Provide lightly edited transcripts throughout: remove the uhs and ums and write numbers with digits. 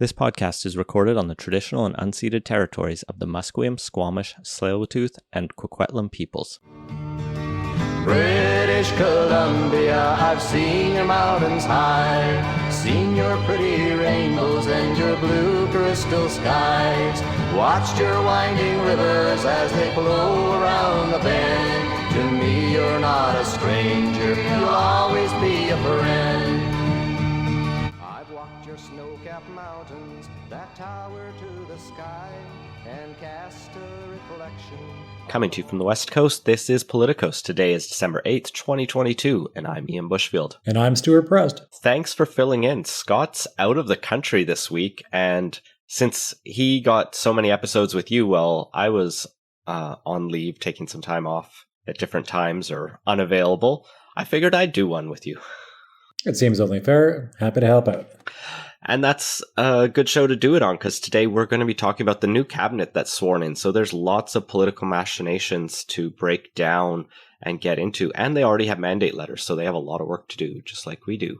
This podcast is recorded on the traditional and unceded territories of the Musqueam, Squamish, Tsleil-Waututh, and Coquitlam peoples. British Columbia, I've seen your mountains high, seen your pretty rainbows and your blue crystal skies, watched your winding rivers as they flow around the bend. To me you're not a stranger, you'll always be a friend. I've walked your snow-capped mountains that tower to the sky and cast a reflection. Coming to you from the West Coast, this is Politicos. Today is December 8th, 2022, and I'm Ian Bushfield. And I'm Stewart Prest. Thanks for filling in. Scott's out of the country this week, and since he got so many episodes with you, well, I was on leave, taking some time off at different times or unavailable, I figured I'd do one with you. It seems only fair. Happy to help out. And that's a good show to do it on, because today we're going to be talking about the new cabinet that's sworn in. So there's lots of political machinations to break down and get into. And they already have mandate letters, so they have a lot of work to do, just like we do.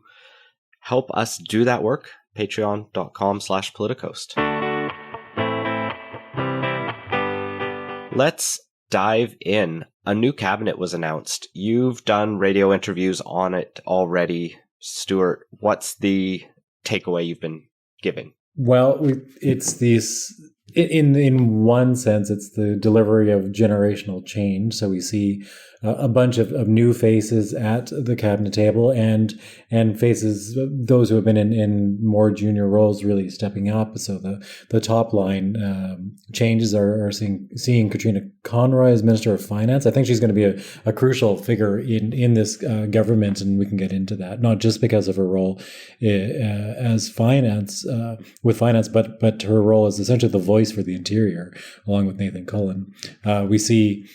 Help us do that work. Patreon.com/Politicos. Let's dive in. A new cabinet was announced. You've done radio interviews on it already. Stewart, what's the takeaway you've been giving? Well, it's these, in one sense, it's the delivery of generational change. So we see a bunch of new faces at the cabinet table and faces, those who have been in more junior roles really stepping up. So the top line changes are seeing Katrina Conroy as Minister of Finance. I think she's going to be a crucial figure in this government, and we can get into that, not just because of her role as finance, with finance, but her role as essentially the voice for the interior, along with Nathan Cullen. We see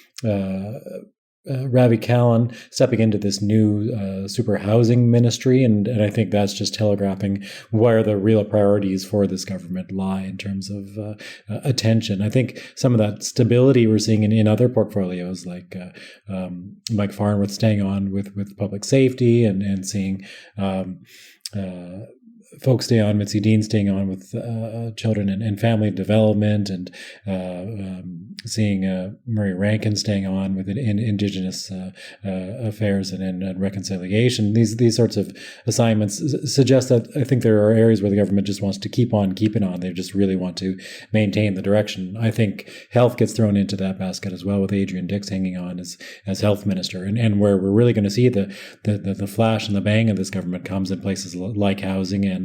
Ravi Kahlon stepping into this new super housing ministry, and I think that's just telegraphing where the real priorities for this government lie in terms of attention. I think some of that stability we're seeing in other portfolios, like Mike Farnworth staying on with public safety, and seeing folks stay on, Mitzi Dean staying on with children and family development, and seeing Murray Rankin staying on with Indigenous affairs and reconciliation. These sorts of assignments suggest that I think there are areas where the government just wants to keep on keeping on. They just really want to maintain the direction. I think health gets thrown into that basket as well, with Adrian Dix hanging on as health minister, and where we're really going to see the flash and the bang of this government comes in places like housing and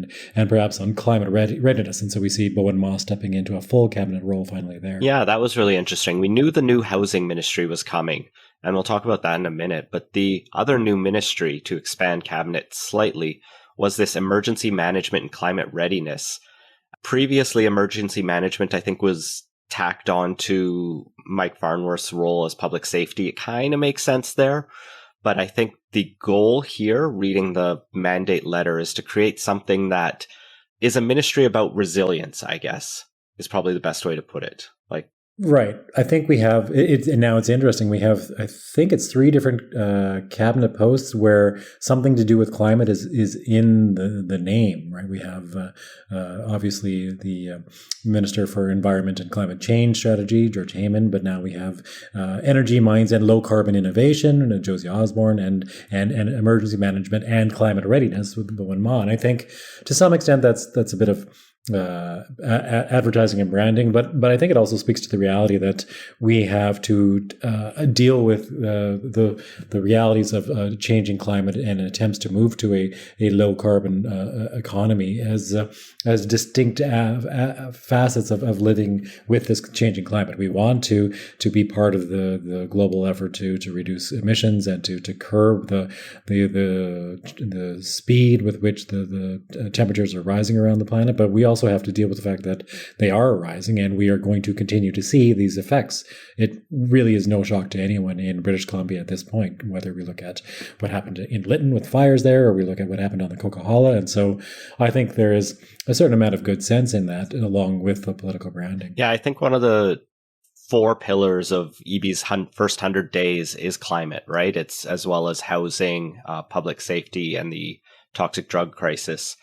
perhaps on climate readiness. And so we see Bowen Moss stepping into a full cabinet role finally there. Yeah, that was really interesting. We knew the new housing ministry was coming, and we'll talk about that in a minute. But the other new ministry to expand cabinet slightly was this emergency management and climate readiness. Previously, emergency management, I think, was tacked on to Mike Farnworth's role as public safety. It kind of makes sense there. But I think the goal here, reading the mandate letter, is to create something that is a ministry about resilience, I guess, is probably the best way to put it. Right. I think we have it, and now it's interesting. We have, I think it's 3 different cabinet posts where something to do with climate is in the name. Right. We have obviously the Minister for Environment and Climate Change Strategy, George Heyman, but now we have Energy, Mines, and Low Carbon Innovation, Josie Osborne, and Emergency Management and Climate Readiness with Bowen Ma. And I think to some extent that's a bit of advertising and branding, but I think it also speaks to the reality that we have to deal with the realities of changing climate and attempts to move to a low carbon economy as distinct facets of living with this changing climate. We want to be part of the global effort to reduce emissions and to curb the speed with which the temperatures are rising around the planet, but we also have to deal with the fact that they are rising, and we are going to continue to see these effects. It really is no shock to anyone in British Columbia at this point, whether we look at what happened in Lytton with fires there, or we look at what happened on the Coquihalla. And so I think there is a certain amount of good sense in that, along with the political branding. Yeah, I think one of the 4 pillars of Eby's first 100 days is climate, right? It's as well as housing, public safety, and the toxic drug crisis.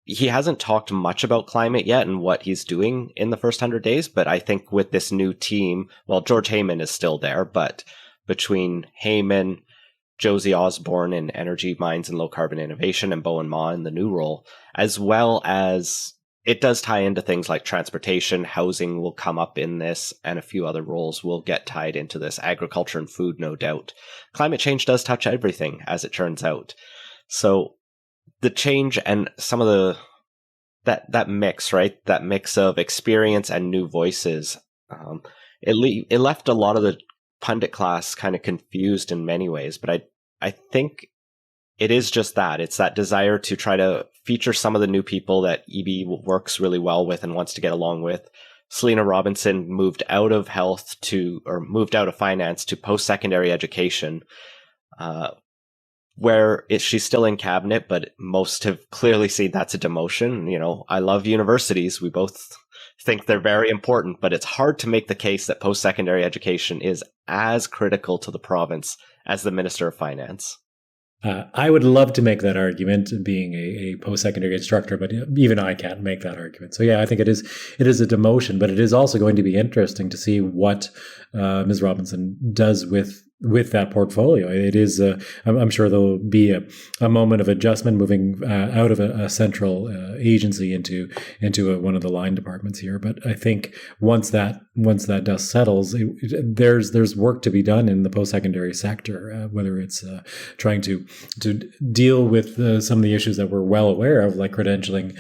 he hasn't talked much about climate yet and what he's doing in the first 100 days, but I think with this new team, well, George Heyman is still there, but between Heyman, Josie Osborne in Energy, Mines and Low Carbon Innovation, and Bowen Ma in the new role, as well as it does tie into things like transportation, housing will come up in this, and a few other roles will get tied into this. Agriculture and food, no doubt. Climate change does touch everything, as it turns out. So the change and some of the that mix, right? That mix of experience and new voices, it left a lot of the pundit class kind of confused in many ways, but I think it is just that. It's that desire to try to feature some of the new people that Eby works really well with and wants to get along with. Selena Robinson moved out of moved out of finance to post-secondary education, where she's still in cabinet, but most have clearly seen that's a demotion. You know, I love universities. We both think they're very important, but it's hard to make the case that post-secondary education is as critical to the province as the Minister of Finance. I would love to make that argument, being a post-secondary instructor, but even I can't make that argument. So yeah, I think it is a demotion, but it is also going to be interesting to see what Ms. Robinson does with that portfolio. It is, I'm sure there'll be a moment of adjustment moving out of a central agency into one of the line departments here. But I think once that dust settles, there's work to be done in the post-secondary sector, whether it's trying to deal with some of the issues that we're well aware of, like credentialing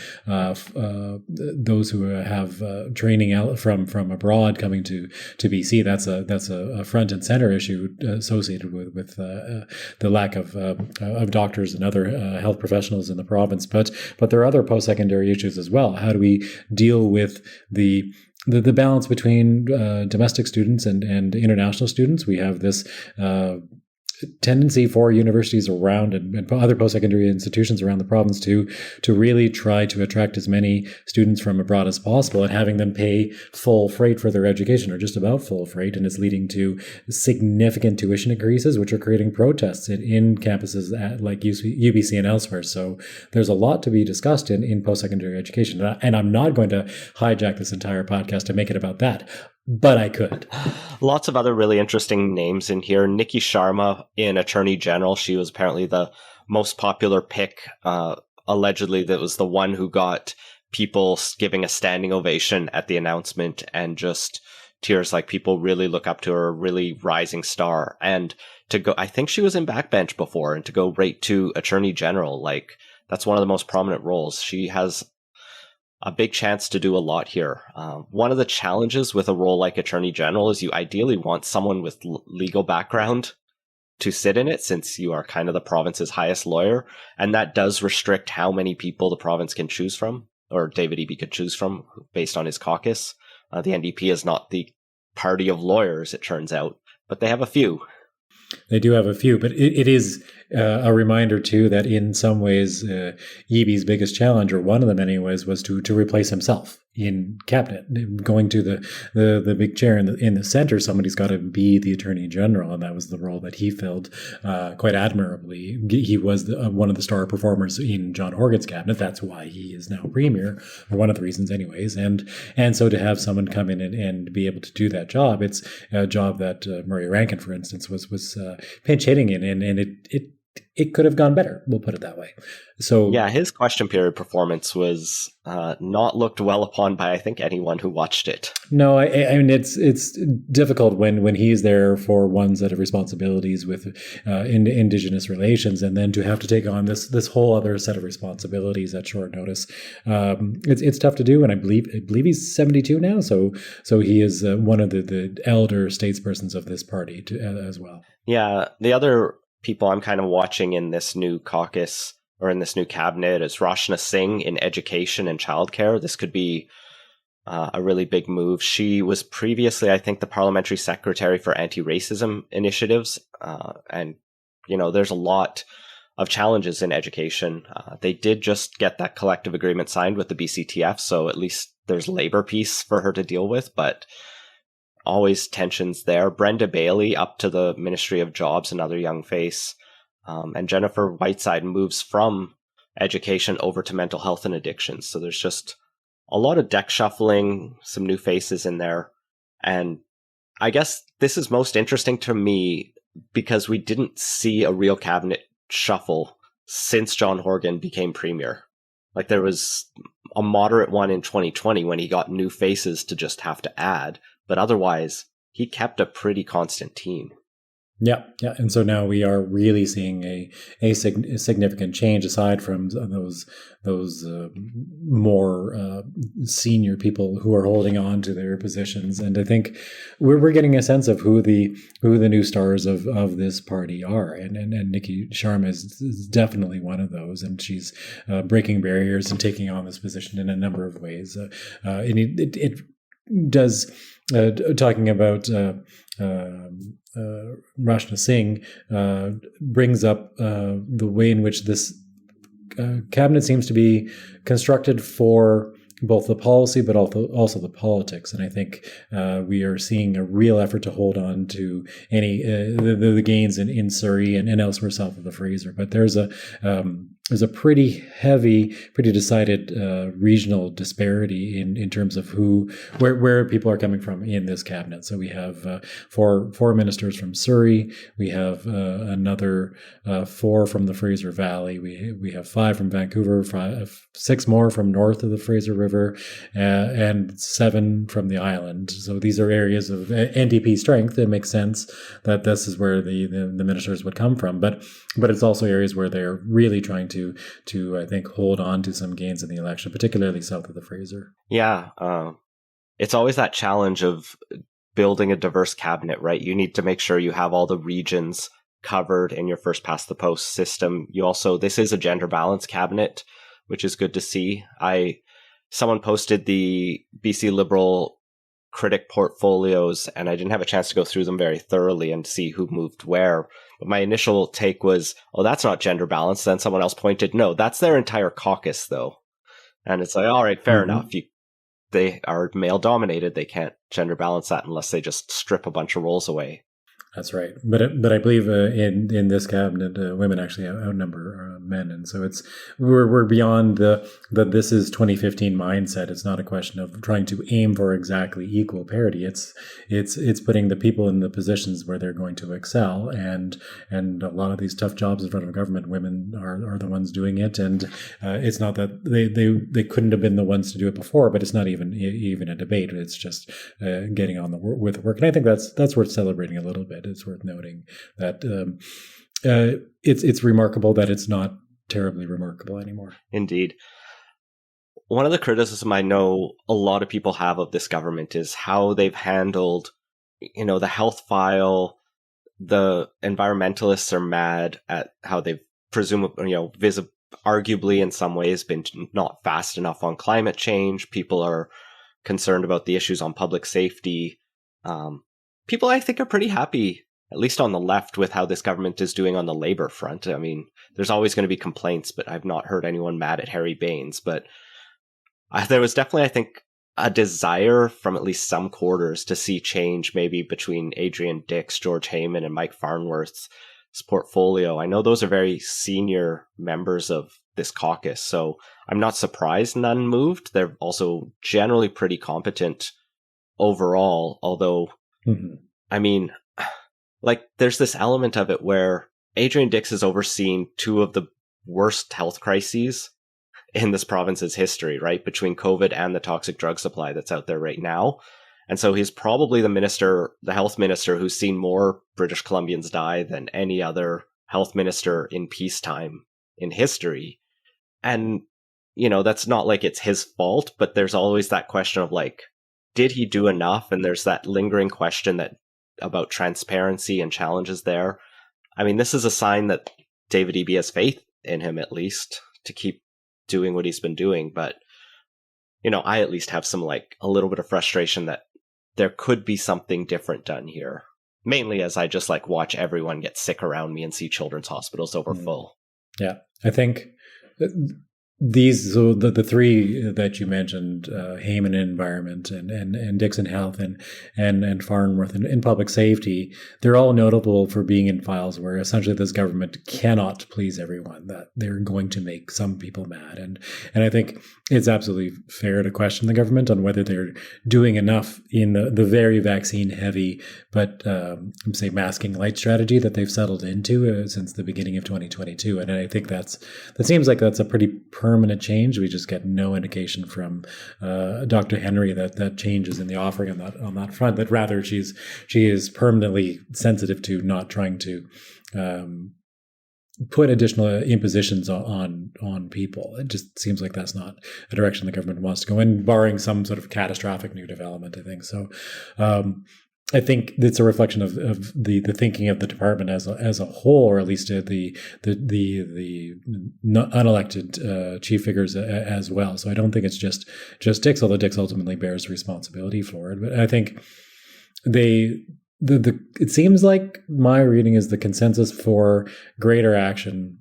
those who have training out from abroad coming to BC. That's a front and center issue associated with the lack of doctors and other health professionals in the province. But there are other post-secondary issues as well. How do we deal with the balance between domestic students and international students? We have this tendency for universities around and other post-secondary institutions around the province to really try to attract as many students from abroad as possible, and having them pay full freight for their education, or just about full freight, and it's leading to significant tuition increases, which are creating protests in campuses like UBC and elsewhere. So there's a lot to be discussed in post-secondary education, and I'm not going to hijack this entire podcast to make it about that, but I could. Lots of other really interesting names in here. Nikki Sharma in Attorney General. She was apparently the most popular pick. Allegedly, that was the one who got people giving a standing ovation at the announcement, and just tears. Like, people really look up to her, really rising star. And to go, I think she was in backbench before, and to go right to Attorney General, like, that's one of the most prominent roles. She has a big chance to do a lot here. One of the challenges with a role like Attorney General is you ideally want someone with legal background to sit in it, since you are kind of the province's highest lawyer. And that does restrict how many people the province can choose from, or David Eby could choose from, based on his caucus. The NDP is not the party of lawyers, it turns out, but they have a few. They do have a few, but it is a reminder, too, that in some ways, Eby's biggest challenge, or one of them anyways, was to replace himself in cabinet. Going to the big chair in the center, somebody's got to be the Attorney General, and that was the role that he filled quite admirably. He was one of the star performers in John Horgan's cabinet. That's why he is now Premier, or one of the reasons anyways. And so to have someone come in and be able to do that job, it's a job that Murray Rankin, for instance, was pinch hitting in, and it could have gone better. We'll put it that way. So yeah, his question period performance was not looked well upon by, I think, anyone who watched it. No, I mean, it's difficult when he's there for one set of responsibilities with Indigenous relations, and then to have to take on this whole other set of responsibilities at short notice. It's tough to do, and I believe he's 72 now, so he is one of the elder statespersons of this party as well. Yeah, the other people I'm kind of watching in this new caucus, or in this new cabinet, is Rashna Singh in education and childcare. This could be a really big move. She was previously, I think, the parliamentary secretary for anti-racism initiatives. And, you know, there's a lot of challenges in education. They did just get that collective agreement signed with the BCTF, so at least there's labor peace for her to deal with, but always tensions there. Brenda Bailey up to the Ministry of Jobs, another young face. And Jennifer Whiteside moves from education over to mental health and addictions. So there's just a lot of deck shuffling, some new faces in there. And I guess this is most interesting to me because we didn't see a real cabinet shuffle since John Horgan became premier. Like, there was a moderate one in 2020 when he got new faces to just have to add, but otherwise he kept a pretty constant team. Yeah. And so now we are really seeing a significant change aside from those more senior people who are holding on to their positions. And I think we're getting a sense of who the new stars of this party are. And Nikki Sharma is definitely one of those. And she's breaking barriers and taking on this position in a number of ways. And it does, talking about Rashna Singh, brings up the way in which this cabinet seems to be constructed for both the policy but also the politics. And I think we are seeing a real effort to hold on to any the gains in Surrey and elsewhere south of the Fraser. But there's a pretty heavy, pretty decided regional disparity in terms of where people are coming from in this cabinet. So we have four ministers from Surrey. We have another 4 from the Fraser Valley. We have 5 from Vancouver, 6 more from north of the Fraser River, and 7 from the island. So these are areas of NDP strength. It makes sense that this is where the ministers would come from. But it's also areas where they're really trying to I think hold on to some gains in the election, particularly south of the Fraser. Yeah, it's always that challenge of building a diverse cabinet, right? You need to make sure you have all the regions covered in your first past the post system. This is a gender balanced cabinet, which is good to see. Someone posted the BC Liberal critic portfolios, and I didn't have a chance to go through them very thoroughly and see who moved where. But my initial take was, oh, that's not gender balanced. Then someone else pointed, no, that's their entire caucus, though. And it's like, all right, fair enough. They are male dominated. They can't gender balance that unless they just strip a bunch of roles away. That's right. But I believe in this cabinet, women actually outnumber men. And so we're beyond the this is 2015 mindset. It's not a question of trying to aim for exactly equal parity. It's putting the people in the positions where they're going to excel. And a lot of these tough jobs in front of government, women are the ones doing it. And it's not that they couldn't have been the ones to do it before, but it's not even a debate. It's just getting on with work. And I think that's worth celebrating a little bit. It's worth noting that it's remarkable that it's not terribly remarkable anymore. Indeed. One of the criticism I know a lot of people have of this government is how they've handled, the health file. The environmentalists are mad at how they've presumably, arguably in some ways been not fast enough on climate change. People are concerned about the issues on public safety. People, I think, are pretty happy, at least on the left, with how this government is doing on the labor front. I mean, there's always going to be complaints, but I've not heard anyone mad at Harry Baines. But there was definitely, I think, a desire from at least some quarters to see change maybe between Adrian Dix, George Heyman, and Mike Farnworth's portfolio. I know those are very senior members of this caucus, so I'm not surprised none moved. They're also generally pretty competent overall, although... I mean, there's this element of it where Adrian Dix has overseen 2 of the worst health crises in this province's history, right? Between COVID and the toxic drug supply that's out there right now. And so he's probably the health minister who's seen more British Columbians die than any other health minister in peacetime in history. And, that's not like it's his fault, but there's always that question of did he do enough? And there's that lingering question about transparency and challenges there. I mean, this is a sign that David Eby has faith in him, at least, to keep doing what he's been doing. But, I at least have some a little bit of frustration that there could be something different done here. Mainly as I just watch everyone get sick around me and see children's hospitals overfull. Yeah, I think so the three that you mentioned, Heyman Environment and Dixon Health and Farnworth in public safety, they're all notable for being in files where essentially this government cannot please everyone, that they're going to make some people mad. And I think it's absolutely fair to question the government on whether they're doing enough in the very vaccine heavy, but say masking light strategy that they've settled into since the beginning of 2022. And I think that seems like that's a pretty permanent change. We just get no indication from Dr. Henry that changes in the offering on that front. That rather she is permanently sensitive to not trying to put additional impositions on people. It just seems like that's not a direction the government wants to go in, barring some sort of catastrophic new development, I think. So I think it's a reflection of the thinking of the department as a whole, or at least the unelected chief figures as well. So I don't think it's just Dix, although Dix ultimately bears responsibility for it. But I think it seems like my reading is the consensus for greater action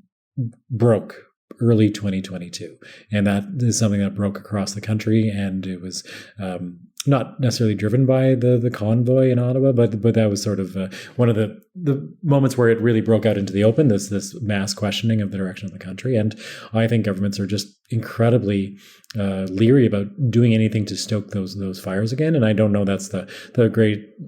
broke early 2022, and that is something that broke across the country, and it was not necessarily driven by the convoy in Ottawa, but that was sort of one of the moments where it really broke out into the open, this mass questioning of the direction of the country. And I think governments are just incredibly leery about doing anything to stoke those fires again. And I don't know that's the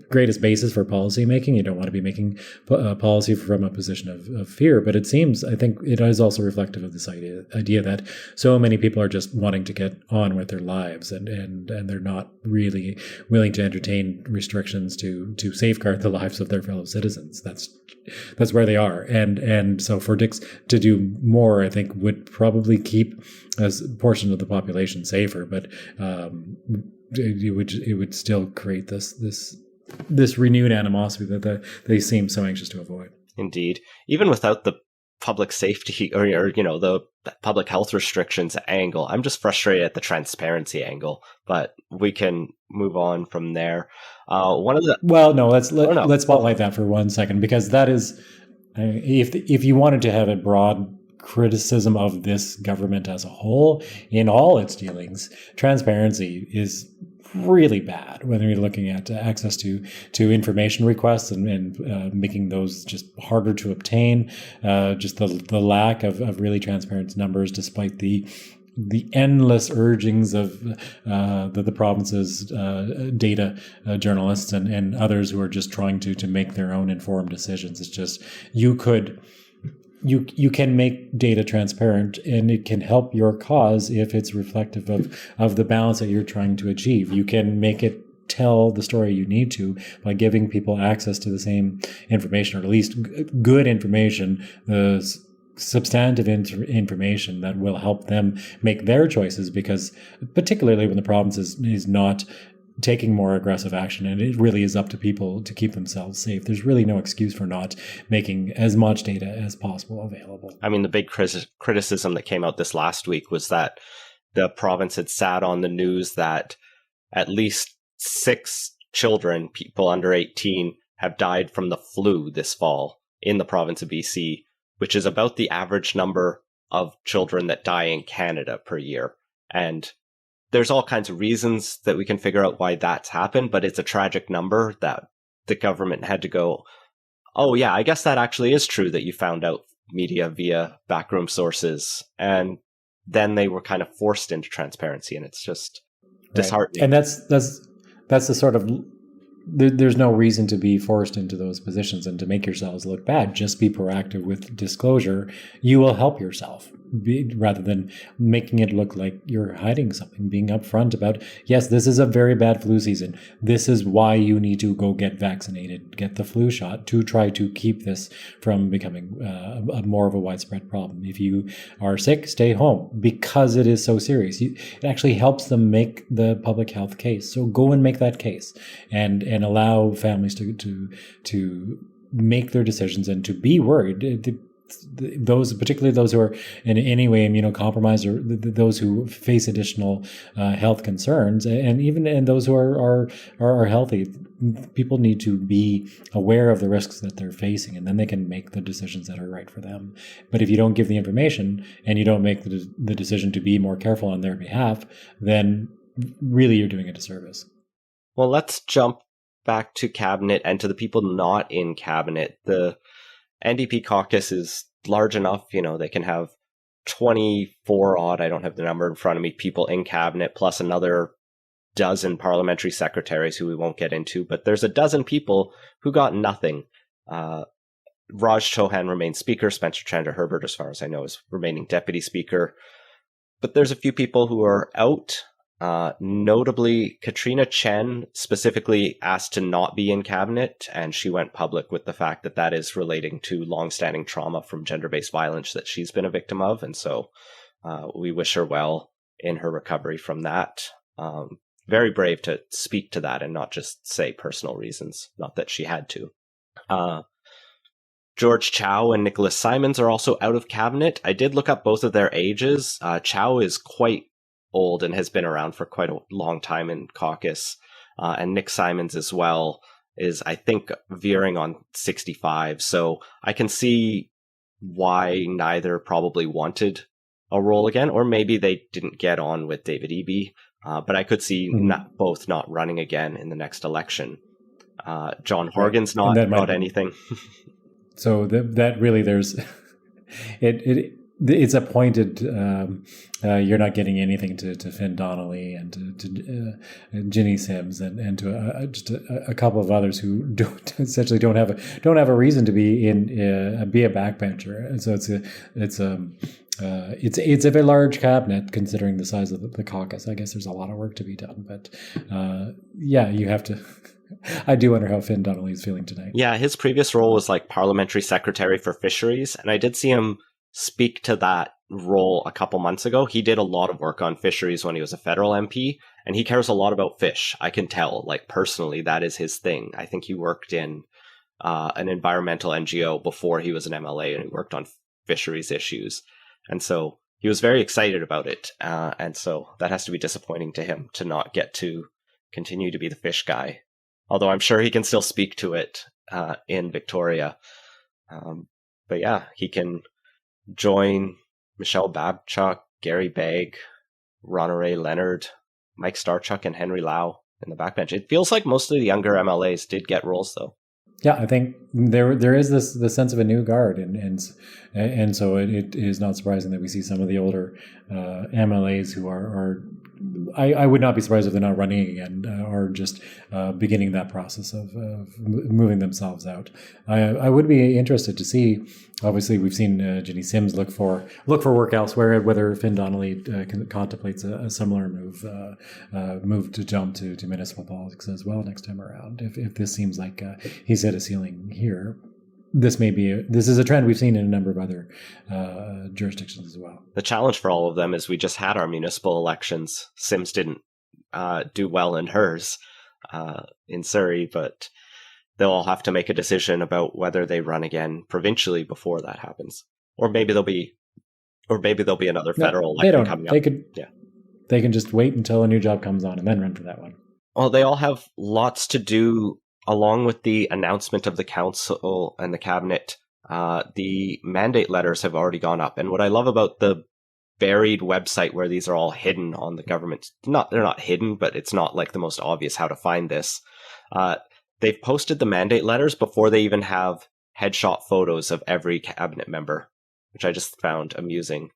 greatest basis for policy making. You don't want to be making policy from a position of fear, but it seems, I think it is also reflective of this idea that so many people are just wanting to get on with their lives, and they're not really willing to entertain restrictions to safeguard the lives of their fellow citizens. That's where they are, and so for Dix to do more, I think would probably keep a portion of the population safer, but it would still create this renewed animosity that they seem so anxious to avoid. Indeed, even without the public safety or the public health restrictions angle, I'm just frustrated at the transparency angle. But we can move on from there. Let's spotlight that for 1 second, because that is, if you wanted to have a broad criticism of this government as a whole in all its dealings, transparency is really bad, whether you're looking at access to information requests and making those just harder to obtain, just the lack of really transparent numbers, despite the endless urgings of the province's data journalists and others who are just trying to make their own informed decisions. It's just, you can make data transparent, and it can help your cause if it's reflective of the balance that you're trying to achieve. You can make it tell the story you need to by giving people access to the same information, or at least good information, the substantive information that will help them make their choices, because particularly when the province is not taking more aggressive action, and it really is up to people to keep themselves safe, there's really no excuse for not making as much data as possible available. I mean, the big criticism that came out this last week was that the province had sat on the news that at least 6 children, people under 18, have died from the flu this fall in the province of BC, which is about the average number of children that die in Canada per year. And there's all kinds of reasons that we can figure out why that's happened, but it's a tragic number that the government had to go, oh yeah, I guess that actually is true that you found out media via backroom sources. And then they were kind of forced into transparency, and it's just disheartening. And that's the sort of, there's no reason to be forced into those positions and to make yourselves look bad. Just be proactive with disclosure. You will help yourself, rather than making it look like you're hiding something. Being upfront about, yes, this is a very bad flu season. This is why you need to go get vaccinated, get the flu shot, to try to keep this from becoming more of a widespread problem. If you are sick, stay home, because it is so serious. It actually helps them make the public health case. So go and make that case, and allow families to make their decisions and to be worried. those, particularly those who are in any way immunocompromised, or those who face additional health concerns, and those who are healthy, people need to be aware of the risks that they're facing, and then they can make the decisions that are right for them. But if you don't give the information and you don't make the decision to be more careful on their behalf, then really you're doing a disservice. Well, let's jump back to cabinet and to the people not in cabinet. The NDP caucus is large enough, they can have 24 odd, I don't have the number in front of me, people in cabinet, plus another dozen parliamentary secretaries who we won't get into, but there's a dozen people who got nothing. Raj Chauhan remains speaker. Spencer Chandra Herbert, as far as I know, is remaining deputy speaker. But there's a few people who are out. Notably, Katrina Chen specifically asked to not be in cabinet, and she went public with the fact that that is relating to longstanding trauma from gender-based violence that she's been a victim of, and so we wish her well in her recovery from that. Very brave to speak to that and not just say personal reasons, not that she had to. George Chow and Nicholas Simons are also out of cabinet. I did look up both of their ages. Chow is quite old and has been around for quite a long time in caucus. And Nick Simons as well is, I think, veering on 65. So I can see why neither probably wanted a role again, or maybe they didn't get on with David Eby. But I could see both not running again in the next election. John Horgan's not anything. So that really, there's it's appointed. You're not getting anything to Finn Donnelly and to Ginny Sims and to just a couple of others who essentially don't have a reason to be be a backbencher. And so it's a very large cabinet considering the size of the caucus. I guess there's a lot of work to be done, but you have to. I do wonder how Finn Donnelly is feeling today. Yeah, his previous role was like parliamentary secretary for fisheries, and I did see him speak to that role a couple months ago. He did a lot of work on fisheries when he was a federal MP, and he cares a lot about fish. I can tell, personally, that is his thing. I think he worked in an environmental NGO before he was an MLA, and he worked on fisheries issues. And so he was very excited about it. And so that has to be disappointing to him to not get to continue to be the fish guy. Although I'm sure he can still speak to it in Victoria. But yeah, he can join Michelle Babchuk, Gary Begg, Ronore Leonard, Mike Starchuk, and Henry Lau in the backbench. It feels like most of the younger MLAs did get roles, though. Yeah, I think there is the sense of a new guard, and so it is not surprising that we see some of the older MLAs who are I would not be surprised if they're not running again or just beginning that process of moving themselves out. I would be interested to see. Obviously, we've seen Ginny Sims look for work elsewhere. Whether Finn Donnelly contemplates a similar move to jump to municipal politics as well next time around. If this seems like he's hit a ceiling here, this is a trend we've seen in a number of other jurisdictions as well. The challenge for all of them is we just had our municipal elections. Sims didn't do well in hers in Surrey, but they'll all have to make a decision about whether they run again provincially before that happens, or maybe there'll be another federal election coming up. They can just wait until a new job comes on and then run for that one. Well, they all have lots to do. Along with the announcement of the council and the cabinet, the mandate letters have already gone up. And what I love about the buried website where these are all hidden on the government, they're not hidden, but it's not like the most obvious how to find this. They've posted the mandate letters before they even have headshot photos of every cabinet member, which I just found amusing.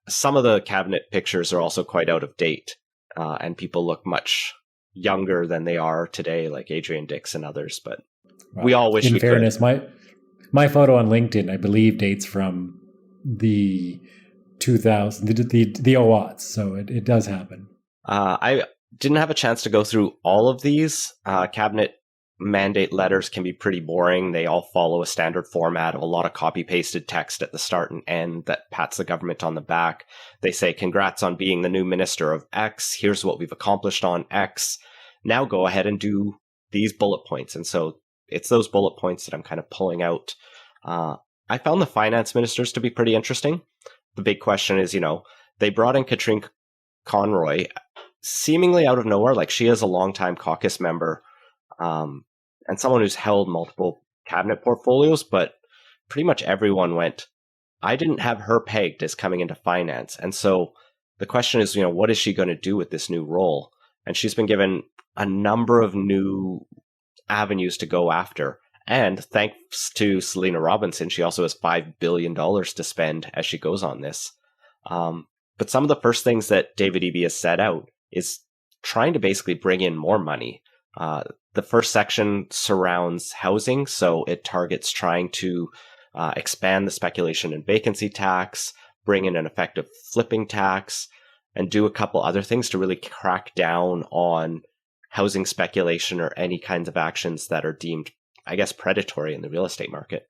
Some of the cabinet pictures are also quite out of date, and people look much younger than they are today, like Adrian Dix and others, but we all wish we fairness, could. My photo on LinkedIn, I believe, dates from the 2000, the 00s, so it does happen. I didn't have a chance to go through all of these. Cabinet mandate letters can be pretty boring. They all follow a standard format of a lot of copy-pasted text at the start and end that pats the government on the back. They say, congrats on being the new minister of X. Here's what we've accomplished on X. Now go ahead and do these bullet points. And so it's those bullet points that I'm kind of pulling out. I found the finance ministers to be pretty interesting. The big question is, they brought in Katrine Conroy seemingly out of nowhere. Like, she is a longtime caucus member and someone who's held multiple cabinet portfolios, but pretty much everyone went, I didn't have her pegged as coming into finance. And so the question is, what is she going to do with this new role? And she's been given a number of new avenues to go after. And thanks to Selena Robinson, she also has $5 billion to spend as she goes on this. But some of the first things that David Eby has set out is trying to basically bring in more money. The first section surrounds housing, so it targets trying to expand the speculation and vacancy tax, bring in an effective flipping tax, and do a couple other things to really crack down on housing speculation or any kinds of actions that are deemed, I guess, predatory in the real estate market.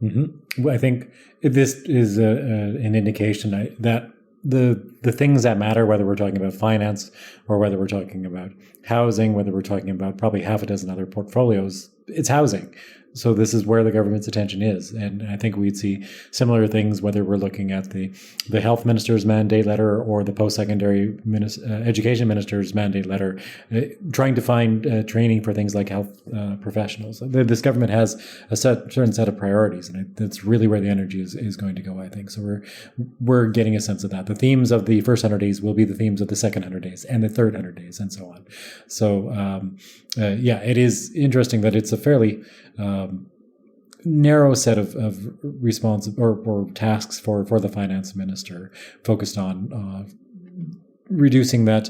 Mm-hmm. Well, I think this is an indication that the things that matter, whether we're talking about finance or whether we're talking about housing, whether we're talking about probably half a dozen other portfolios, it's housing. So this is where the government's attention is. And I think we'd see similar things, whether we're looking at the health minister's mandate letter or the post-secondary education minister's mandate letter, trying to find training for things like health professionals. This government has a certain set of priorities, and that's really where the energy is going to go, I think. So we're getting a sense of that. The themes of the first 100 days will be the themes of the second 100 days and the third 100 days and so on. So it is interesting that it's a fairly narrow set of responsive or tasks for the finance minister, focused on reducing that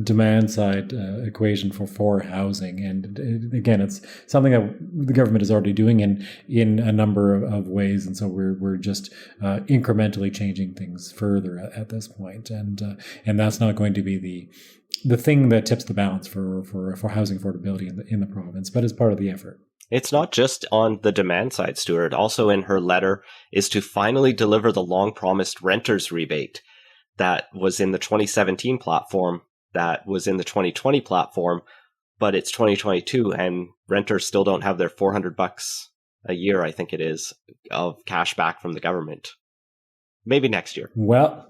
demand side equation for housing. And again, it's something that the government is already doing in a number of ways, and so we're just incrementally changing things further at this point. And that's not going to be the thing that tips the balance for housing affordability in the province, but as part of the effort. It's not just on the demand side, Stewart. Also in her letter is to finally deliver the long-promised renters rebate that was in the 2017 platform, that was in the 2020 platform, but it's 2022 and renters still don't have their $400 a year, I think it is, of cash back from the government. Maybe next year. Well,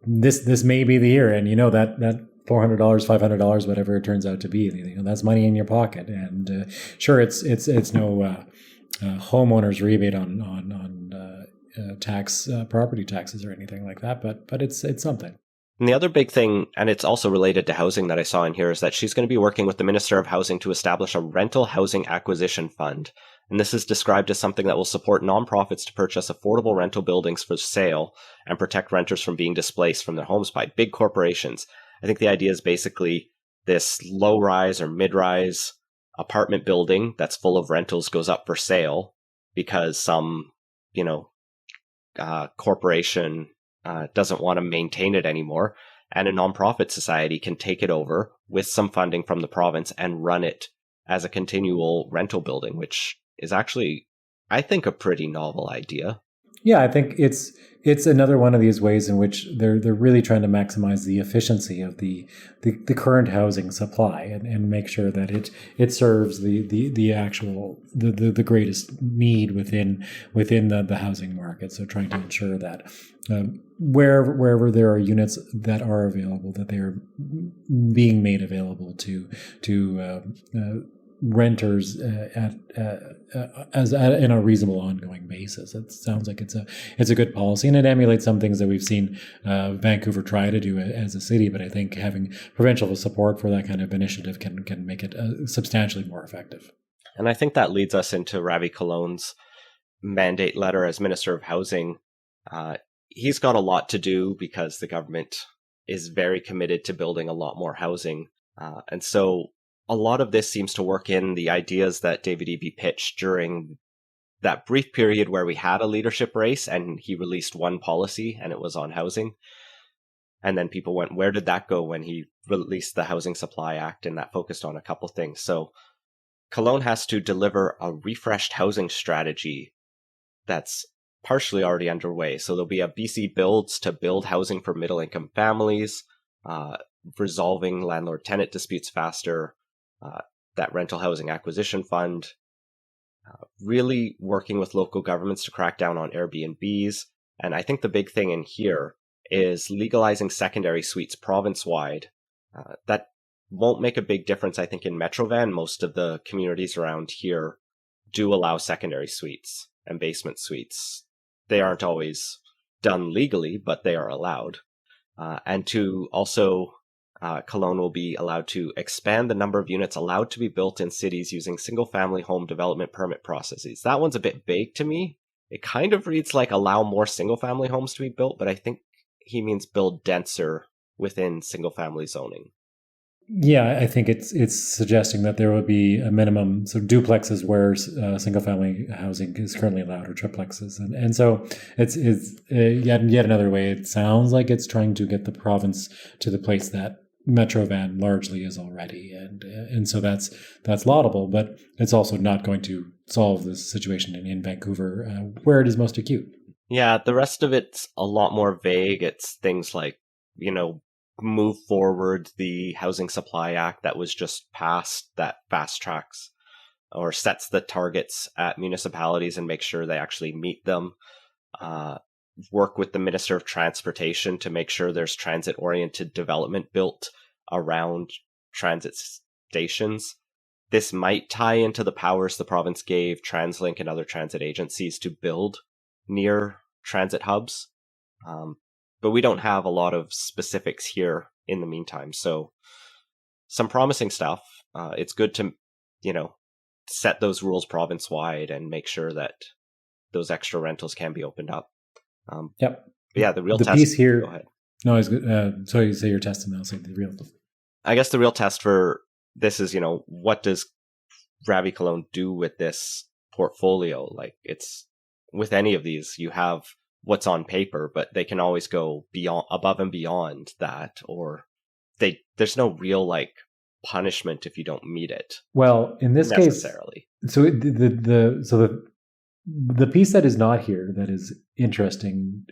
this may be the year, and that $400, $500, whatever it turns out to be, that's money in your pocket. And sure, it's no homeowners rebate on property taxes or anything like that, but it's something. And the other big thing, and it's also related to housing that I saw in here, is that she's going to be working with the Minister of Housing to establish a rental housing acquisition fund. And this is described as something that will support nonprofits to purchase affordable rental buildings for sale and protect renters from being displaced from their homes by big corporations. I think the idea is basically this low-rise or mid-rise apartment building that's full of rentals goes up for sale because some, corporation doesn't want to maintain it anymore, and a nonprofit society can take it over with some funding from the province and run it as a continual rental building, which is actually, I think, a pretty novel idea. Yeah, I think it's another one of these ways in which they're really trying to maximize the efficiency of the current housing supply and make sure that it serves the actual the greatest need within the housing market. So trying to ensure that wherever there are units that are available, that they are being made available to renters in a reasonable ongoing basis. It sounds like it's a good policy, and it emulates some things that we've seen Vancouver try to do as a city. But I think having provincial support for that kind of initiative can make it substantially more effective. And I think that leads us into Ravi Colon's mandate letter as Minister of Housing. He's got a lot to do because the government is very committed to building a lot more housing, and so a lot of this seems to work in the ideas that David Eby pitched during that brief period where we had a leadership race and he released one policy and it was on housing. And then people went, where did that go when he released the Housing Supply Act? And that focused on a couple things. So Colon has to deliver a refreshed housing strategy that's partially already underway. So there'll be a BC Builds to build housing for middle-income families, resolving landlord-tenant disputes faster, that rental housing acquisition fund, really working with local governments to crack down on Airbnbs. And I think the big thing in here is legalizing secondary suites province-wide. That won't make a big difference, I think, in Metrovan. Most of the communities around here do allow secondary suites and basement suites. They aren't always done legally, but they are allowed. And to also, Cologne will be allowed to expand the number of units allowed to be built in cities using single-family home development permit processes. That one's a bit vague to me. It kind of reads like allow more single-family homes to be built, but I think he means build denser within single-family zoning. Yeah, I think it's suggesting that there would be a minimum, so duplexes where single-family housing is currently allowed, or triplexes, and so it's yet another way. It sounds like it's trying to get the province to the place that Metrovan largely is already, and so that's laudable, but it's also not going to solve this situation in Vancouver, where it is most acute. Yeah, the rest of it's a lot more vague. It's things like, move forward the Housing Supply Act that was just passed, that fast tracks or sets the targets at municipalities and make sure they actually meet them. Work with the Minister of Transportation to make sure there's transit-oriented development built around transit stations. This might tie into the powers the province gave TransLink and other transit agencies to build near transit hubs. But we don't have a lot of specifics here in the meantime. So some promising stuff. It's good to, set those rules province-wide and make sure that those extra rentals can be opened up. Yep. Yeah, the test piece here. Go ahead. No, it's good. So you say you're testing, I'll say the real. I guess the real test for this is, what does Ravi Cologne do with this portfolio? Like, it's with any of these, you have what's on paper, but they can always go above and beyond that, or there's no real punishment if you don't meet it. Well, in this necessarily. Case, so the piece that is not here that is interesting,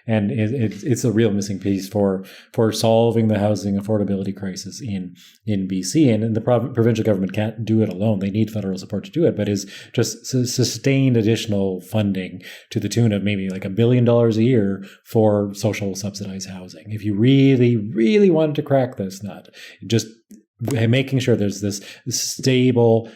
and it's a real missing piece for solving the housing affordability crisis in BC, and the provincial government can't do it alone. They need federal support to do it, but is just sustained additional funding to the tune of maybe $1 billion a year for social subsidized housing. If you really, really wanted to crack this nut, just making sure there's this stable,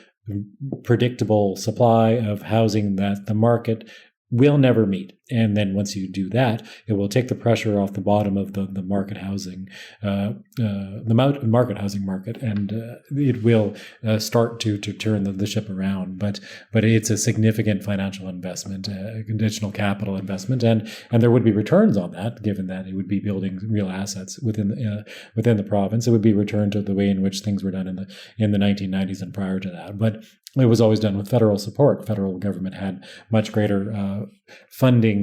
predictable supply of housing that the market will never meet. And then once you do that, it will take the pressure off the bottom of the market housing, market housing market, and it will start to turn the ship around. But it's a significant financial investment, additional capital investment, and there would be returns on that, given that it would be building real assets within the province. It would be returned to the way in which things were done in the 1990s and prior to that. But it was always done with federal support. Federal government had much greater funding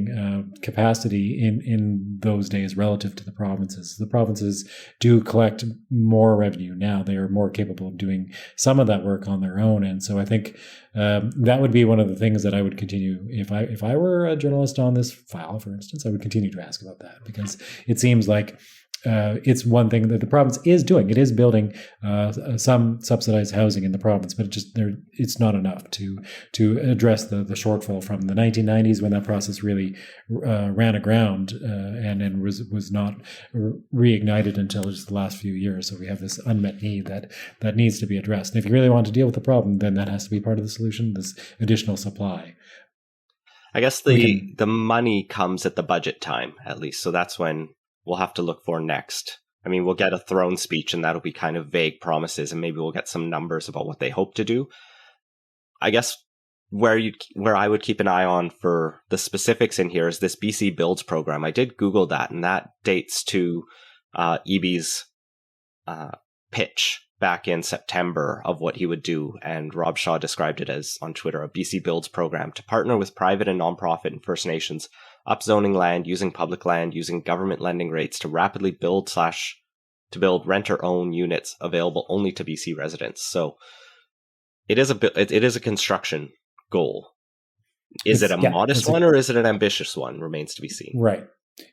capacity in those days relative to the provinces. The provinces do collect more revenue now. They are more capable of doing some of that work on their own, and so I think that would be one of the things that I would continue if I were a journalist on this file, for instance. I would continue to ask about that, because it seems like it's one thing that the province is doing. It is building some subsidized housing in the province, but it's not enough to address the shortfall from the 1990s, when that process really ran aground and then was not reignited until just the last few years. So we have this unmet need that needs to be addressed. And if you really want to deal with the problem, then that has to be part of the solution, this additional supply. I guess the money comes at the budget time, at least. So that's when we'll have to look for next. I mean, we'll get a throne speech, and that'll be kind of vague promises, and maybe we'll get some numbers about what they hope to do. I guess where I would keep an eye on for the specifics in here is this BC Builds program. I did Google that, and that dates to Eby's pitch back in September of what he would do, and Rob Shaw described it as, on Twitter, a BC Builds program to partner with private and nonprofit and First Nations upzoning land, using public land, using government lending rates to rapidly build rent-or-own units available only to BC residents. So it is a construction goal. Is it a modest one, or is it an ambitious one? Remains to be seen. Right.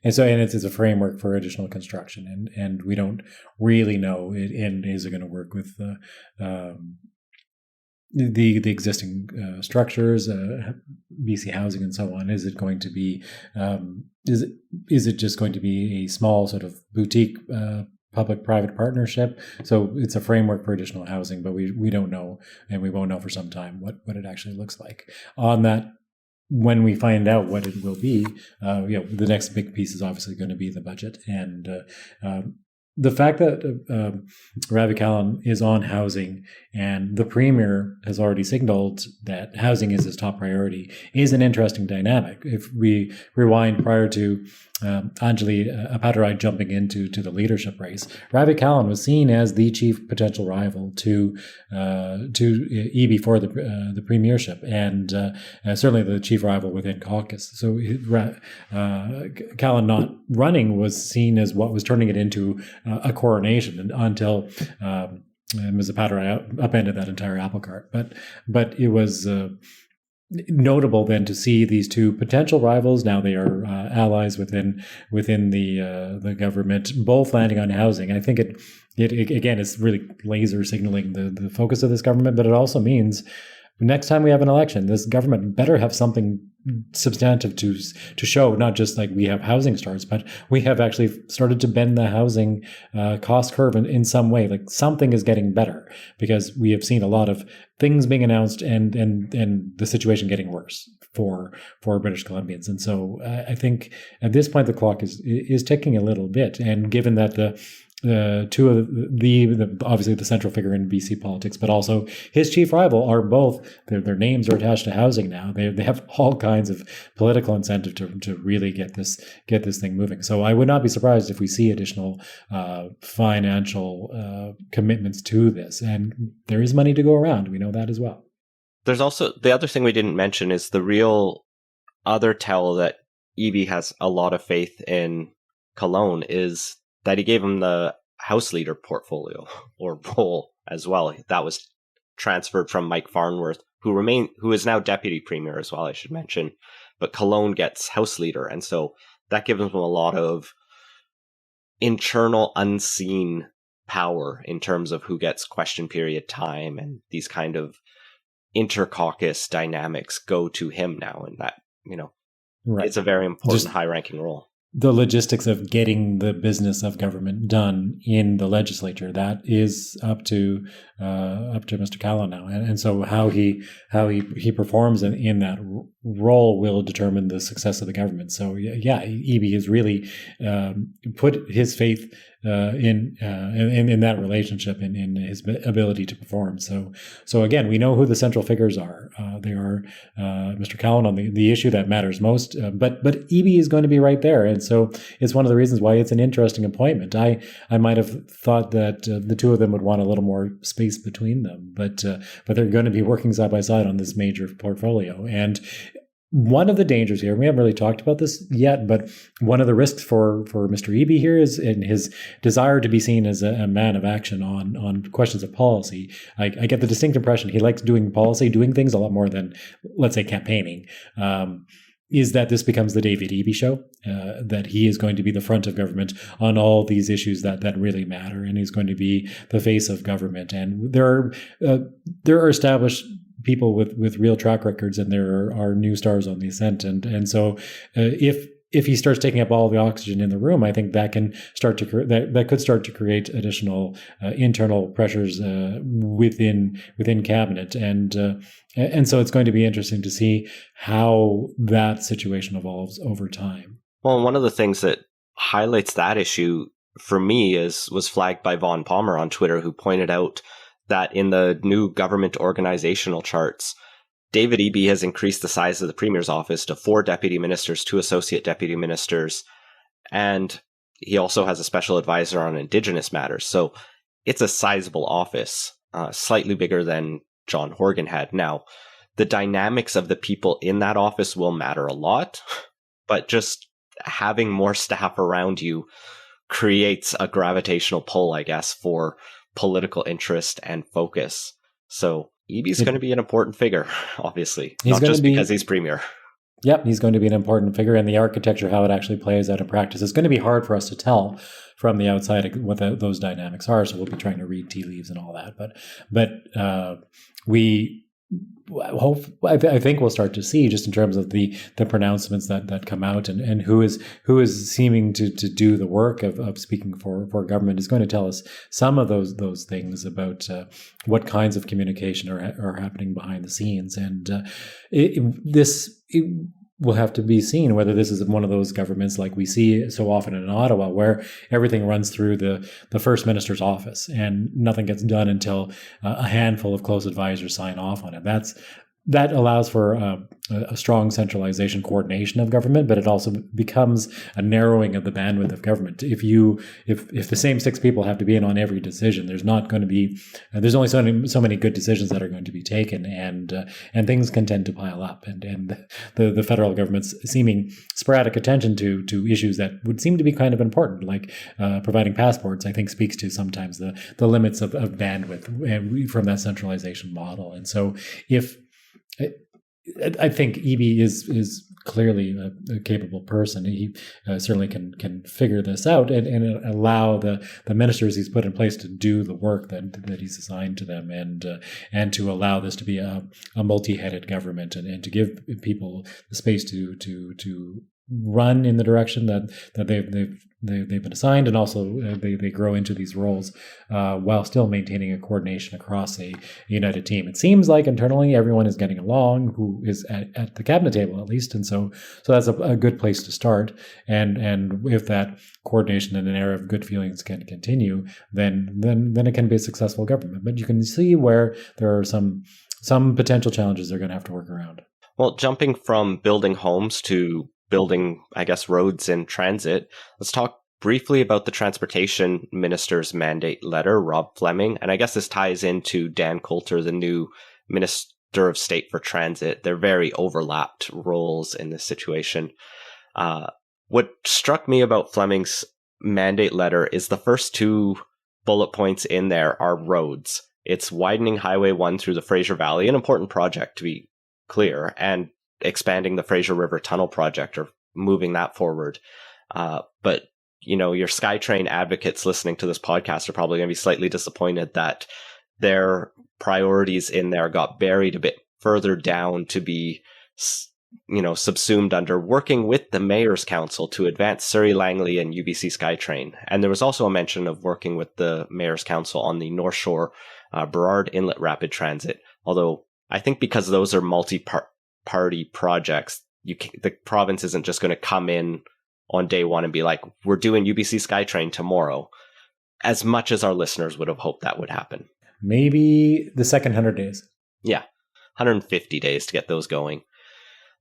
And so, it's a framework for additional construction, and we don't really know. And is it going to work with the existing structures, BC Housing and so on? Is it going to be is it just going to be a small sort of boutique public-private partnership? So it's a framework for additional housing, but we don't know, and we won't know for some time what it actually looks like. On that, when we find out what it will be, the next big piece is obviously going to be the budget. And the fact that Ravi Kahlon is on housing and the Premier has already signaled that housing is his top priority is an interesting dynamic. If we rewind prior to Anjali Appadurai jumping into the leadership race, Ravi Kahlon was seen as the chief potential rival to Eby for the premiership, and certainly the chief rival within caucus. So Kahlon not running was seen as what was turning it into a coronation until Ms. Appadurai upended that entire apple cart. But it was notable then to see these two potential rivals. Now they are allies within the government, both landing on housing. I think it again is really laser signaling the focus of this government, but it also means next time we have an election, this government better have something substantive to show, not just like we have housing starts, but we have actually started to bend the housing cost curve in some way. Like something is getting better, because we have seen a lot of things being announced and the situation getting worse for British Columbians. And so I think at this point the clock is ticking a little bit. And given that two of the obviously the central figure in BC politics, but also his chief rival are both their names are attached to housing now. They have all kinds of political incentive to really get this thing moving. So I would not be surprised if we see additional financial commitments to this, and there is money to go around. We know that as well. There's also the other thing we didn't mention is the real other tell that Eby has a lot of faith in Kahlon is that he gave him the House Leader portfolio or role as well. That was transferred from Mike Farnworth, who is now Deputy Premier as well, I should mention. But Kahlon gets House Leader, and so that gives him a lot of internal, unseen power in terms of who gets question period time, and these kind of inter-caucus dynamics go to him now, and that, right. It's a very important high-ranking role. The logistics of getting the business of government done in the legislature, that is up to Mr. Kahlon now, and so how he performs in that role will determine the success of the government. So Eby has really put his faith in that relationship and in his ability to perform. So again, we know who the central figures are. They are Mr. Kahlon on the issue that matters most, but Eby is going to be right there, and so it's one of the reasons why it's an interesting appointment. I might have thought that the two of them would want a little more space between them, but they're going to be working side by side on this major portfolio. And one of the dangers here, we haven't really talked about this yet, but one of the risks for Mr. Eby here is in his desire to be seen as a man of action on questions of policy. I get the distinct impression he likes doing things a lot more than, let's say, campaigning. Is that this becomes the David Eby show, that he is going to be the front of government on all these issues that really matter, and he's going to be the face of government. And there are established people with real track records, and there are new stars on the ascent. And so if he starts taking up all the oxygen in the room, I think that can start to that could start to create additional internal pressures within cabinet, and so it's going to be interesting to see how that situation evolves over time. Well, one of the things that highlights that issue for me was flagged by Vaughn Palmer on Twitter, who pointed out that in the new government organizational charts, David Eby has increased the size of the Premier's office to 4 deputy ministers, 2 associate deputy ministers, and he also has a special advisor on Indigenous matters. So it's a sizable office, slightly bigger than John Horgan had. Now, the dynamics of the people in that office will matter a lot, but just having more staff around you creates a gravitational pull, I guess, for political interest and focus. So Eby's going to be an important figure, obviously, not just because he's Premier. Yep, he's going to be an important figure, and the architecture, how it actually plays out in practice, is going to be hard for us to tell from the outside what those dynamics are. So we'll be trying to read tea leaves and all that. But we hope, I think we'll start to see, just in terms of the pronouncements that come out, and who is seeming to do the work of speaking for government, is going to tell us some of those things about what kinds of communication are happening behind the scenes, and it will have to be seen whether this is one of those governments like we see so often in Ottawa, where everything runs through the First Minister's office and nothing gets done until a handful of close advisors sign off on it. That allows for a strong centralization coordination of government, but it also becomes a narrowing of the bandwidth of government. If the same 6 people have to be in on every decision, there's not going to be there's only so many good decisions that are going to be taken, and things can tend to pile up. And the federal government's seeming sporadic attention to issues that would seem to be kind of important, like providing passports, I think speaks to sometimes the limits of bandwidth from that centralization model. And so I think Eby is clearly a capable person. He certainly can figure this out and allow the ministers he's put in place to do the work that he's assigned to them, and to allow this to be a multi-headed government, and to give people the space to run in the direction that they've been assigned, and also they grow into these roles while still maintaining a coordination across a united team. It seems like internally everyone is getting along, who is at the cabinet table at least, and so that's a good place to start. And if that coordination and an era of good feelings can continue, then it can be a successful government. But you can see where there are some potential challenges they're going to have to work around. Well, jumping from building homes to building, I guess, roads and transit, let's talk briefly about the Transportation Minister's mandate letter, Rob Fleming. And I guess this ties into Dan Coulter, the new Minister of State for Transit. They're very overlapped roles in this situation. What struck me about Fleming's mandate letter is the first 2 bullet points in there are roads. It's widening Highway 1 through the Fraser Valley, an important project to be clear, and expanding the Fraser River Tunnel project, or moving that forward. But, your SkyTrain advocates listening to this podcast are probably going to be slightly disappointed that their priorities in there got buried a bit further down to be, subsumed under working with the Mayor's Council to advance Surrey Langley and UBC SkyTrain. And there was also a mention of working with the Mayor's Council on the North Shore Burrard Inlet Rapid Transit. Although I think because those are multi-party projects, the province isn't just going to come in on day one and be like, we're doing UBC SkyTrain tomorrow, as much as our listeners would have hoped that would happen. Maybe the second 100 days. Yeah, 150 days to get those going.